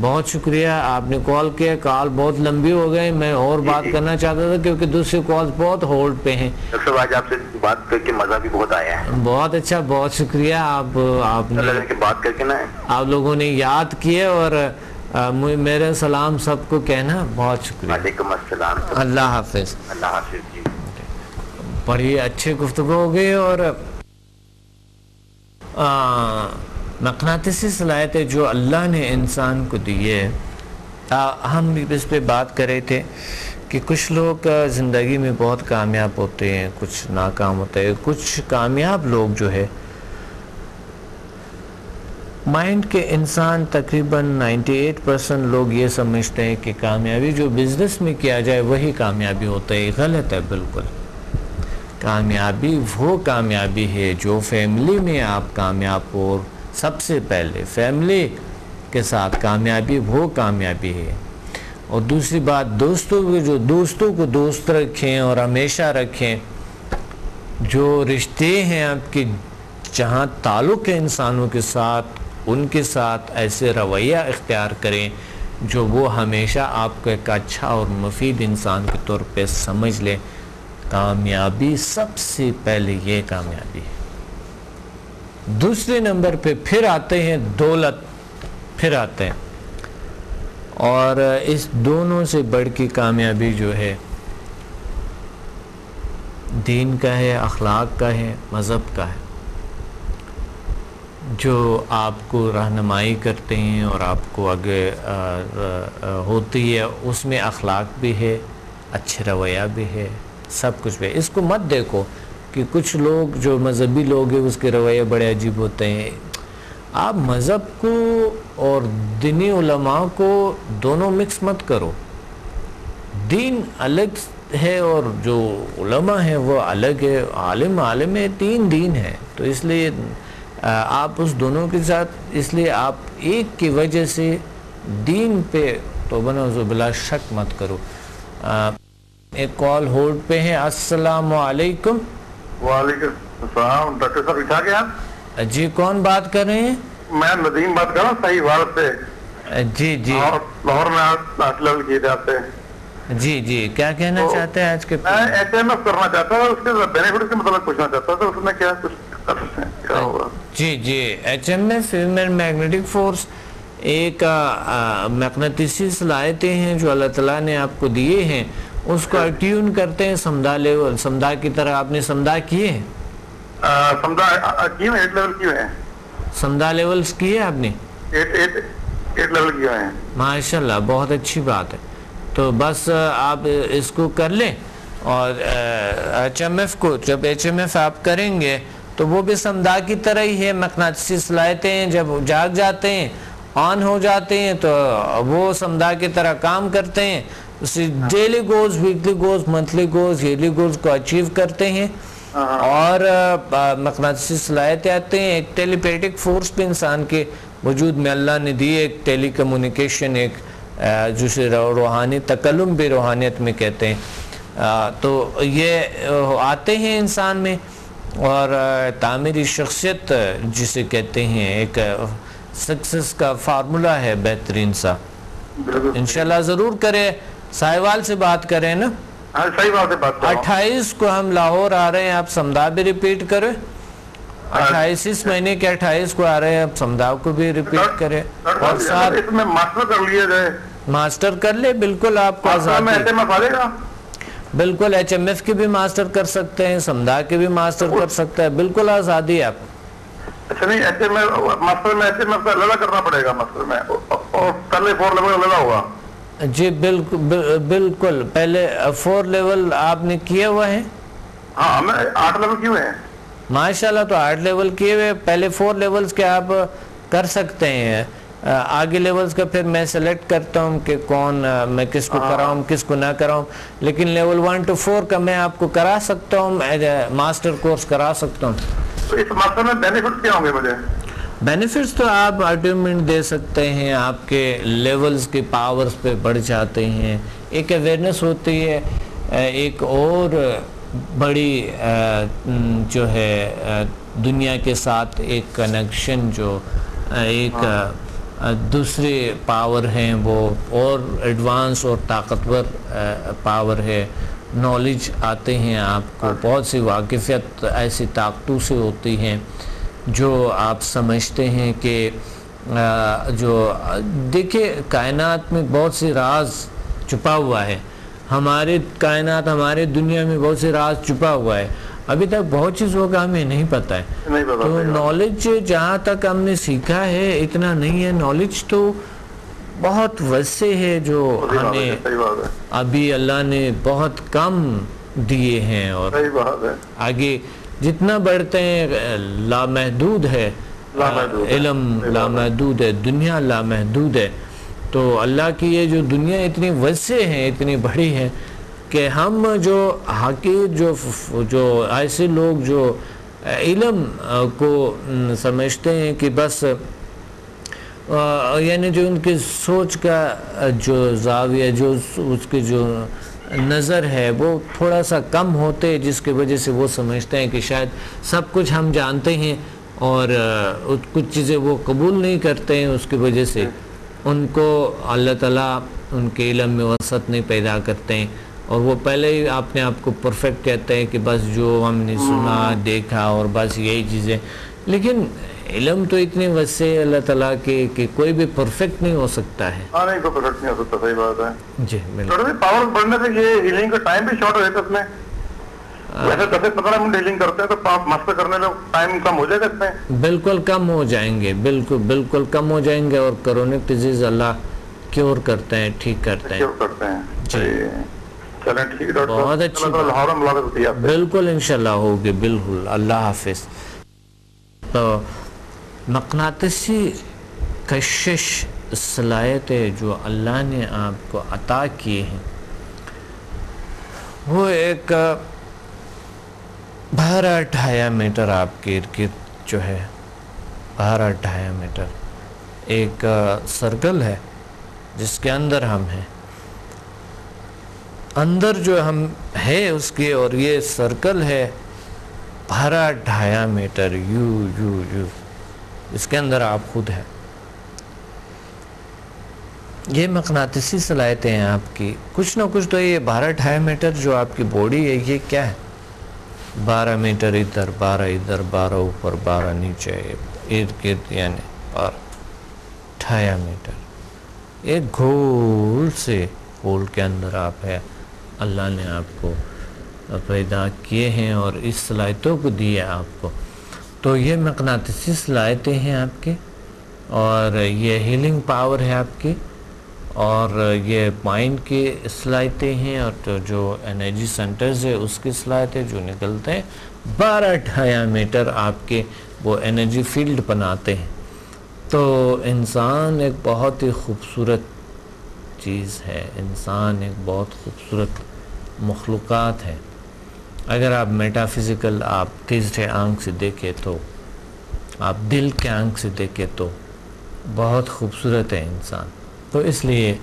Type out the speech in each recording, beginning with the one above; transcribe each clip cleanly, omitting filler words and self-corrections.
بہت شکریہ آپ نے کال کیا. کال بہت لمبی ہو گئی, میں اور بات کرنا چاہتا تھا کیونکہ دوسری کالز بہت ہولڈ پہ ہیں. ڈاکٹر صاحب آج آپ سے بات کر کے مزہ بھی بہت آیا ہے. بہت اچھا, بہت شکریہ. آپ نے بات کر کے نا آپ لوگوں نے یاد کیے, اور میرے سلام سب کو کہنا. بہت شکریہ. وعلیکم السلام. اللہ حافظ. اللہ حافظ. جی بڑی اچھی گفتگو ہو گئی. اور مقناطیسی صلاحیتیں جو اللہ نے انسان کو دی ہے, ہم بھی اس پہ بات کر رہے تھے کہ کچھ لوگ زندگی میں بہت کامیاب ہوتے ہیں, کچھ ناکام ہوتے ہیں. کچھ کامیاب لوگ جو ہے مائنڈ کے انسان تقریباً 98% لوگ یہ سمجھتے ہیں کہ کامیابی جو بزنس میں کیا جائے وہی کامیابی ہوتا ہے. غلط ہے بالکل. کامیابی وہ کامیابی ہے جو فیملی میں آپ کامیاب ہو. سب سے پہلے فیملی کے ساتھ کامیابی وہ کامیابی ہے. اور دوسری بات دوستوں کو دوست رکھیں اور ہمیشہ رکھیں. جو رشتے ہیں آپ کے, جہاں تعلق ہے انسانوں کے ساتھ, ان کے ساتھ ایسے رویہ اختیار کریں جو وہ ہمیشہ آپ کو ایک اچھا اور مفید انسان کے طور پہ سمجھ لیں. کامیابی سب سے پہلے یہ کامیابی ہے. دوسرے نمبر پہ پھر آتے ہیں دولت, پھر آتے ہیں. اور اس دونوں سے بڑھ کی کامیابی جو ہے دین کا ہے, اخلاق کا ہے, مذہب کا ہے, جو آپ کو رہنمائی کرتے ہیں اور آپ کو آگے ہوتی ہے. اس میں اخلاق بھی ہے, اچھے رویہ بھی ہے, سب کچھ بھی ہے. اس کو مت دیکھو کہ کچھ لوگ جو مذہبی لوگ ہیں اس کے رویے بڑے عجیب ہوتے ہیں. آپ مذہب کو اور دینی علماء کو دونوں مکس مت کرو. دین الگ ہے اور جو علماء ہیں وہ الگ ہے. عالم ہے, 3 دین ہے. تو اس لیے آپ اس دونوں کے ساتھ, اس لیے آپ ایک کی وجہ سے دین پہ تو بنعوذ باللہ شک مت کرو. ایک کال ہولڈ پہ ہے. السلام علیکم. وعلیکم السلام. ڈاکٹر صاحب اٹھا کے آپ؟ جی کون بات کر رہے ہیں؟ میں ندیم بات کر رہا ہوں صحیح بھارت سے. جی جی لاہور میں آپ لیول کیے جاتے ہیں. جی جی کیا کہنا چاہتے ہیں آج کے؟ میں ایچ ایم ایف کرنا چاہتا ہوں, اس کے بینیفٹ کے متعلق پوچھنا چاہتا تھا. اس میں کیا کچھ کر سکتے ہیں, کیا ہوگا؟ جی جی H M F female magnetic force ایک مقناطیسی صلاحیتیں ہیں جو اللہ تعالیٰ نے آپ کو دیے ہیں. اس کو ٹیون کرتے ہیں سمدھا لیول. سمدھا کی طرح آپ نے سمدھا کیے ہیں؟ سمدھا کیے ہیں, 8 لیول کیے ہیں. سمدھا لیولز کیے آپ نے؟ 8 لیول کیے ہیں. ماشاءاللہ, بہت اچھی بات ہے. تو بس آپ اس کو کر لیں. اور ایچ ایم ایف کو جب ایچ ایم ایف آپ کریں گے تو وہ بھی سمدھا کی طرح ہی ہے. مقناطیسی صلاحیتیں ہیں, جب جاگ جاتے ہیں, آن ہو جاتے ہیں تو وہ سمدھا کی طرح کام کرتے ہیں. Daily goals, weekly goals, monthly goals, yearly goals کو اچیو کرتے ہیں. اور مقناطیسی صلاحیتیں آتے ہیں. ایک ٹیلی پیٹک فورس بھی انسان کے وجود میں اللہ نے دی, ایک ٹیلی کمیونیکیشن, ایک جسے روحانی تکلم بھی روحانیت میں کہتے ہیں. تو یہ آتے ہیں انسان میں. اور تعمیری شخصیت جسے کہتے ہیں, ایک سکسس کا فارمولہ ہے بہترین سا. انشاءاللہ ضرور کرے. سائیوال سے بات کریں نا؟ صحیح بات ہے. 28 کو ہم لاہور آ رہے ہیں, آپ سمدھا بھی ریپیٹ کریں. 28 اس مہینے کے 28 کو آ رہے ہیں, آپ سمدھا کو بھی ریپیٹ کریں. اور ساتھ اس میں ماسٹر کر لیا جائے. ماسٹر کر لے, بالکل آپ کو آزادی. بالکل ایچ ایم ایف کی بھی ماسٹر کر سکتے ہیں, سمدھا کی بھی ماسٹر کر سکتے ہیں, بالکل آزادی ہے آپ. اچھا نہیں, ایچ ایم ایف ماسٹر میں ایچ ایم ایف کا لیول کرنا پڑے گا ماسٹر میں, اور پہلے 4 لیول کا لیول ہوگا. جی بالکل. پہلے 4 لیول آپ نے کیے ہوئے ہیں؟ ہاں میں 8 لیول کیے ہوئے ہیں. ماشاءاللہ, تو 8 لیول کیے ہوئے. پہلے 4 لیولز کے آپ کر سکتے ہیں. آگے لیولز کا پھر میں سلیکٹ کرتا ہوں کہ کون میں کس کو کراؤں کس کو نہ کراؤں. لیکن لیول 1 to 4 کا میں آپ کو کرا سکتا ہوں, ماسٹر کورس کرا سکتا ہوں. تو اس ماسٹر میں بینیفٹ کیا ہوں گے مجھے؟ بینیفٹس تو آپ اٹیومنٹ دے سکتے ہیں, آپ کے لیولز کے پاورز پہ بڑھ جاتے ہیں, ایک اویئرنیس ہوتی ہے, ایک اور بڑی جو ہے دنیا کے ساتھ ایک کنیکشن, جو ایک دوسرے پاور ہیں وہ اور ایڈوانس اور طاقتور پاور ہے. نالج آتے ہیں آپ کو, بہت سی واقفیت ایسی طاقتوں سے ہوتی ہیں جو آپ سمجھتے ہیں کہ جو دیکھیں کائنات میں بہت سے راز چھپا ہوا ہے. ہمارے کائنات, ہمارے دنیا میں بہت سے راز چھپا ہوا ہے. ابھی تک بہت چیزوں کا ہمیں نہیں پتہ ہے. تو نالج جہاں تک ہم نے سیکھا ہے اتنا نہیں ہے. نالج تو بہت وسیع ہے جو ہمیں ابھی اللہ نے بہت کم دیے ہیں, اور آگے جتنا بڑھتے ہیں لامحدود ہے. علم لامحدود ہے, دنیا لامحدود ہے. تو اللہ کی یہ جو دنیا اتنی وسیع ہے, اتنی بڑی ہے کہ ہم جو حقیق جو ایسے لوگ جو علم کو سمجھتے ہیں کہ بس یعنی جو ان کے سوچ کا جو زاویہ, جو اس کے جو نظر ہے وہ تھوڑا سا کم ہوتے, جس کی وجہ سے وہ سمجھتے ہیں کہ شاید سب کچھ ہم جانتے ہیں, اور کچھ چیزیں وہ قبول نہیں کرتے ہیں. اس کی وجہ سے ان کو اللہ تعالیٰ ان کے علم میں وسعت نہیں پیدا کرتے ہیں, اور وہ پہلے ہی اپنے آپ کو پرفیکٹ کہتے ہیں کہ بس جو ہم نے سنا دیکھا اور بس یہی چیزیں. لیکن علم تو اتنی وسیع ہے اللہ تعالیٰ کے کہ کوئی بھی پرفیکٹ نہیں ہو سکتا ہے. ہاں نہیں, کوئی پرفیکٹ نہیں ہو سکتا, صحیح بات ہے. جی بالکل. پاور بڑھنے سے یہ ہیلنگ کا ٹائم بھی شارٹ ہو جاتا ہے اس میں. ویسے 10-15 منٹ ہیلنگ کرتے ہیں تو مسئلہ کرنے میں ٹائم کم ہو جائے گا اس میں. بالکل کم ہو جائیں گے, بالکل کم ہو جائیں گے. اور کرونک ڈیزیز اللہ کیور کرتے ہیں, ٹھیک کرتے ہیں. جی چلیں ٹھیک ہے, بہت اچھی, بالکل انشاءاللہ ہوگی. بالکل. اللہ حافظ. تو مقناطیسی کشش صلاحیتیں جو اللہ نے آپ کو عطا کیے ہیں وہ ایک 12 ڈایامیٹر آپ کے ارد گرد جو ہے 12 ڈایامیٹر ایک سرکل ہے جس کے اندر ہم ہیں. اندر جو ہم ہے اس کے, اور یہ سرکل ہے 12 ڈایامیٹر یو اس کے اندر آپ خود ہیں. یہ مقناطیسی صلاحیتیں ہیں آپ کی کچھ نہ کچھ. تو یہ 12 ڈایامیٹر جو آپ کی باڈی ہے یہ کیا ہے؟ 12 میٹر ادھر, 12 ادھر, 12 اوپر, 12 نیچے, ارد گرد, یعنی 12 ڈایامیٹر. ایک گھول سے ہول کے اندر آپ ہے. اللہ نے آپ کو پیدا کیے ہیں اور اس صلاحیتوں کو دیے آپ کو. تو یہ مقناطیسی صلاحیتیں ہیں آپ کے, اور یہ ہیلنگ پاور ہے آپ کی, اور یہ مائنڈ کی صلاحیتیں ہیں, اور جو انرجی سینٹرز ہے اس کی صلاحیتیں جو نکلتے ہیں 12 ڈایامیٹر آپ کے وہ انرجی فیلڈ بناتے ہیں. تو انسان ایک بہت ہی خوبصورت چیز ہے. انسان ایک بہت خوبصورت مخلوقات ہے. اگر آپ میٹا فزیکل آپ تیسرے آنکھ سے دیکھیں تو, آپ دل کے آنکھ سے دیکھیں تو بہت خوبصورت ہے انسان. تو اس لیے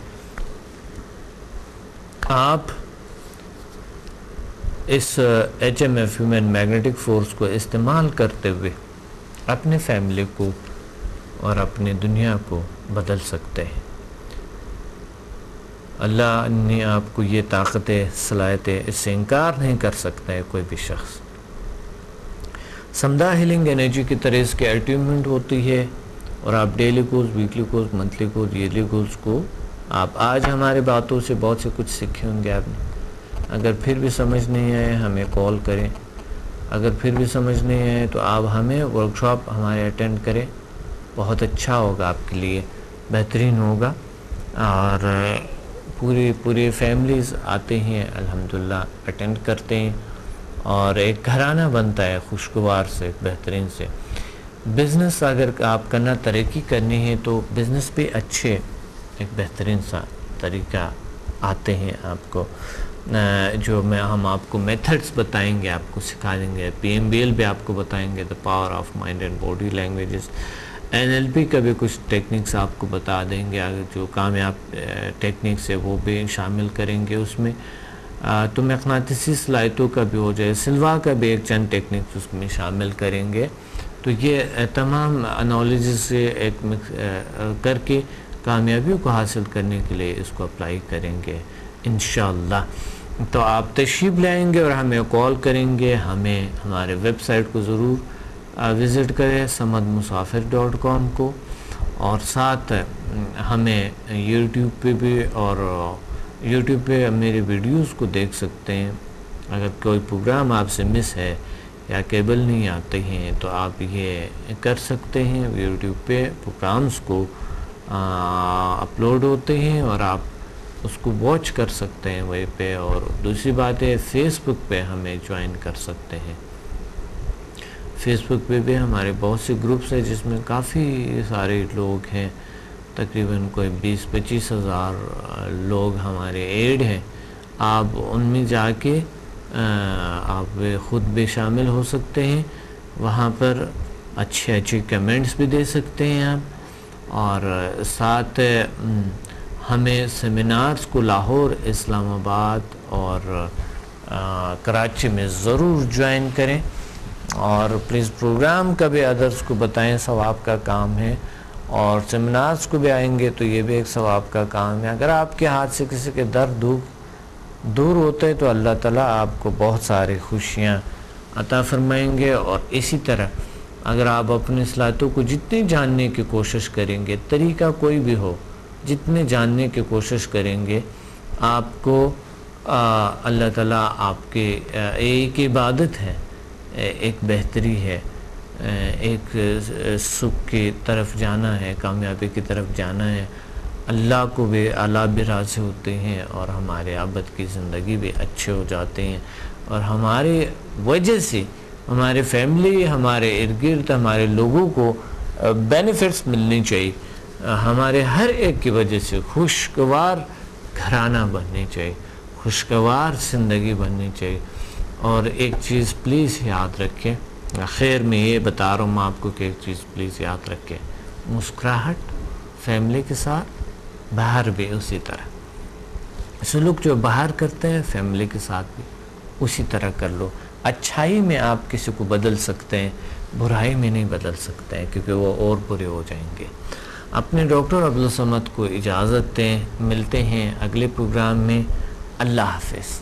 آپ اس HMF ہیومن میگنیٹک فورس کو استعمال کرتے ہوئے اپنے فیملی کو اور اپنی دنیا کو بدل سکتے ہیں. اللہ نے آپ کو یہ طاقتیں صلاحیتیں, اس سے انکار نہیں کر سکتا ہے کوئی بھی شخص. سمدھا ہیلنگ انرجی کی طرح اس کی اٹیونمنٹ ہوتی ہے, اور آپ daily course, weekly course, monthly course, yearly course کو آپ آج ہمارے باتوں سے بہت سے کچھ سیکھے ہوں گے آپ نے. اگر پھر بھی سمجھ نہیں آئے ہمیں کال کریں. اگر پھر بھی سمجھ نہیں آئے تو آپ ہمیں ورکشاپ ہمارے اٹینڈ کریں. بہت اچھا ہوگا آپ کے لیے, بہترین ہوگا. اور پوری فیملیز آتے ہیں الحمدللہ, اٹینڈ کرتے ہیں, اور ایک گھرانہ بنتا ہے خوشگوار سے, بہترین سے. بزنس اگر آپ کرنا, ترقی کرنی ہے تو بزنس بھی اچھے ایک بہترین سا طریقہ آتے ہیں آپ کو, جو ہم آپ کو میتھڈز بتائیں گے, آپ کو سکھا دیں گے. PMBL بھی آپ کو بتائیں گے, the power of mind and body languages. NLP کا بھی کچھ ٹیکنکس آپ کو بتا دیں گے, جو کامیاب ٹیکنکس ہے وہ بھی شامل کریں گے اس میں. تو مقناطیسی صلاحیتوں کا بھی ہو جائے, سلوا کا بھی ایک چند ٹیکنکس اس میں شامل کریں گے. تو یہ تمام انالوجز سے ایک کر کے کامیابیوں کو حاصل کرنے کے لیے اس کو اپلائی کریں گے انشاءاللہ. تو آپ تشریف لائیں گے اور ہمیں کال کریں گے. ہمیں ہمارے ویب سائٹ کو ضرور وزٹ کریں samadmusafir.com کو, اور ساتھ ہمیں یوٹیوب پہ بھی, اور یوٹیوب پہ میرے ویڈیوز کو دیکھ سکتے ہیں. اگر کوئی پروگرام آپ سے مس ہے یا کیبل نہیں آتے ہیں تو آپ یہ کر سکتے ہیں. یوٹیوب پہ پروگرامز کو اپلوڈ ہوتے ہیں اور آپ اس کو واچ کر سکتے ہیں وہیں پہ. اور دوسری بات ہے فیس بک پہ ہمیں جوائن کر سکتے ہیں. فیس بک پہ بھی ہمارے بہت سے گروپس ہیں جس میں کافی سارے لوگ ہیں, تقریباً کوئی 20-25 ہزار لوگ ہمارے ایڈ ہیں. آپ ان میں جا کے آپ خود بھی شامل ہو سکتے ہیں. وہاں پر اچھے کمنٹس بھی دے سکتے ہیں آپ. اور ساتھ ہمیں سیمینارز کو لاہور, اسلام آباد اور کراچی میں ضرور جوائن کریں. اور پلیز پروگرام کا بھی ادرس کو بتائیں, ثواب کا کام ہے. اور سیمینارز کو بھی آئیں گے تو یہ بھی ایک ثواب کا کام ہے. اگر آپ کے ہاتھ سے کسی کے درد دور ہوتے ہیں تو اللہ تعالیٰ آپ کو بہت ساری خوشیاں عطا فرمائیں گے. اور اسی طرح اگر آپ اپنی صلاحیتوں کو جتنی جاننے کی کوشش کریں گے, طریقہ کوئی بھی ہو, جتنے جاننے کی کوشش کریں گے, آپ کو اللہ تعالیٰ آپ کے ایک عبادت ہے, ایک بہتری ہے, ایک سکھ کی طرف جانا ہے, کامیابی کی طرف جانا ہے. اللہ کو بھی, اللہ بھی راضی ہوتے ہیں اور ہمارے ابد کی زندگی بھی اچھے ہو جاتے ہیں. اور ہمارے وجہ سے ہمارے فیملی, ہمارے ارد گرد ہمارے لوگوں کو بینیفٹس ملنی چاہیے. ہمارے ہر ایک کی وجہ سے خوشگوار گھرانہ بننی چاہیے, خوشگوار زندگی بننی چاہیے. اور ایک چیز پلیز یاد رکھیں, خیر میں یہ بتا رہا ہوں میں آپ کو کہ ایک چیز پلیز یاد رکھیں, مسکراہٹ فیملی کے ساتھ, باہر بھی اسی طرح. سلوک جو باہر کرتے ہیں فیملی کے ساتھ بھی اسی طرح کر لو. اچھائی میں آپ کسی کو بدل سکتے ہیں, برائی میں نہیں بدل سکتے ہیں کیونکہ وہ اور برے ہو جائیں گے. اپنے ڈاکٹر عبدالصمد کو اجازت دیں, ملتے ہیں اگلے پروگرام میں. اللہ حافظ.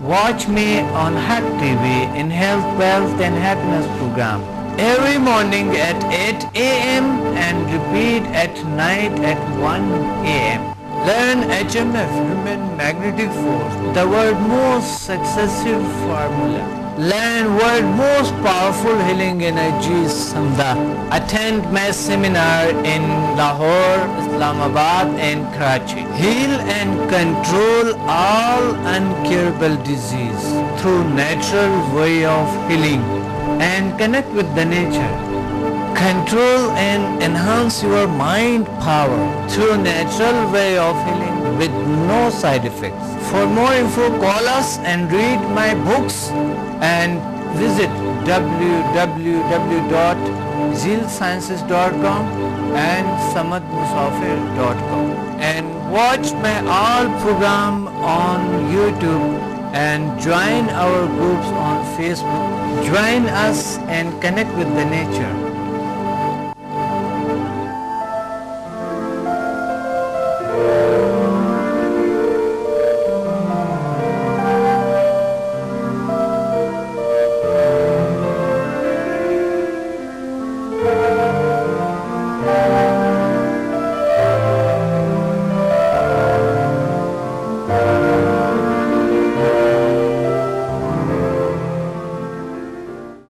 Watch me on Hack TV in Health, Wealth and Happiness program every morning at 8 a.m. and repeat at night at 1 a.m. Learn HMF, Human Magnetic Force, the world's most successful formula. Learn world's most powerful healing energies, Samda. Attend my seminar in Lahore, Islamabad and Karachi. Heal and control all incurable disease through natural way of healing and connect with the nature. Control and enhance your mind power through natural way of healing with no side effects. For more info, call us and read my books and visit www.zealsciences.com and samadmusafir.com and watch my all program on YouTube and join our groups on Facebook. Join us and connect with the nature.